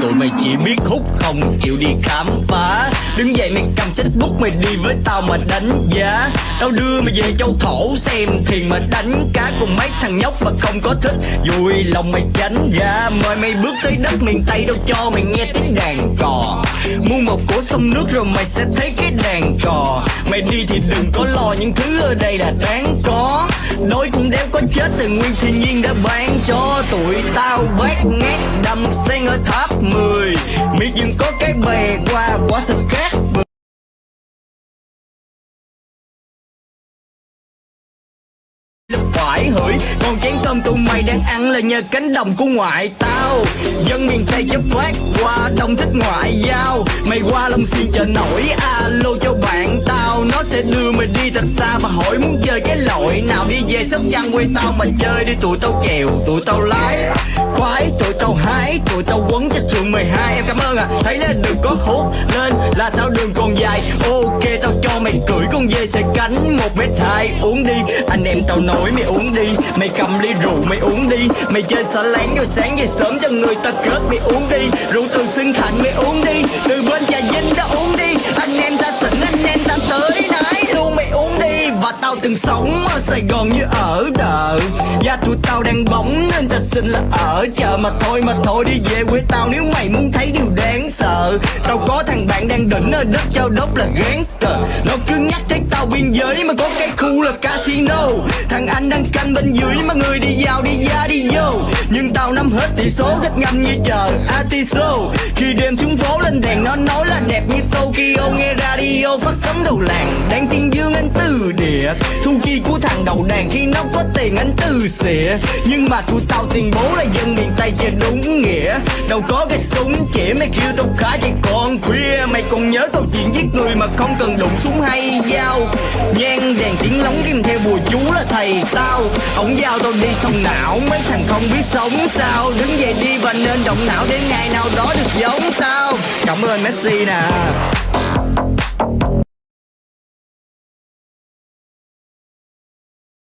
Tụi mày chỉ biết hút không chịu đi khám phá. Đứng dậy mày cầm sách bút mày đi với tao mà đánh giá. Tao đưa mày về châu thổ xem thiền mà đánh cá cùng mấy thằng nhóc mà không có thích vui lòng mày tránh ra. Mời mày bước tới đất miền Tây đâu cho mày nghe tiếng đàn cò. Mua một cổ sông nước rồi mày sẽ thấy cái đàn cò. Mày đi thì đừng có lo những thứ ở đây là đáng có. Đôi cũng đéo có chết từ nguyên thiên nhiên đã ban cho tụi tao bát ngát đầm sen ở tháp 10. Miệt dừng có cái bè qua quả sật cát. Phải hửi còn chén cơm tụi mày đang ăn là nhờ cánh đồng của ngoại tao. Dân miền Tây chấp phát qua đông thích ngoại giao. Mày qua Long Xuyên chợ nổi alo cho bạn tao. Nó sẽ đưa mày đi thật xa và hỏi muốn chơi cái loại nào. Đi về Sóc Trăng quê tao mà chơi đi. Tụi tao chèo, tụi tao lái khoái, tụi tao hái, tụi tao quấn cho trường 12. Em cảm ơn thấy là đừng có hút lên là sao đường còn dài. Ok tao cho mày cưỡi con dê sẽ cánh 1m2. Uống đi anh em tao nói mày uống đi. Mày cầm ly rượu mày uống đi. Mày chơi xả láng rồi sáng về sớm cho người ta kết mày uống đi. Rượu từ Xuyên Thạnh mày uống đi. Từ bên Trà Vinh đã uống đi. Anh em ta xỉn anh em ta tới nái luôn mày uống đi. Và tao từng sống ở Sài Gòn như ở đợ. Và tụi tao đang bóng nên ta xin là ở chợ mà thôi đi về quê tao nếu mày muốn thấy điều đáng sợ. Tao có thằng bạn đang đỉnh ở đất Châu Đốc là gangster. Nó cứ nhắc thấy tao biên giới mà có cái khu là casino. Thằng anh đang canh bên dưới mà người đi vào đi ra đi vô. Nhưng tao nắm hết tỷ số rất ngâm như chờ Atiso. Khi đêm xuống phố lên đèn nó nói là đẹp như Tokyo. Nghe radio phát sóng đầu làng đang tiếng dương anh từ địa. Thu chi của thằng đầu đàn khi nó có tiền anh từ xịa. Nhưng mà tụi tao tuyên bố là dân miền Tây chơi đúng nghĩa. Đâu có cái súng chỉ mày kêu tao khá vậy còn khuya. Mày còn nhớ câu chuyện giết người mà không cần đụng súng hay dao. Nhang đèn tiếng lóng kèm theo bùa chú là thầy tao. Ổng giao tao đi thông não mấy thằng không biết sống sao. Đứng dậy đi và nên động não để ngày nào đó được giống tao. Cảm ơn Messi nè.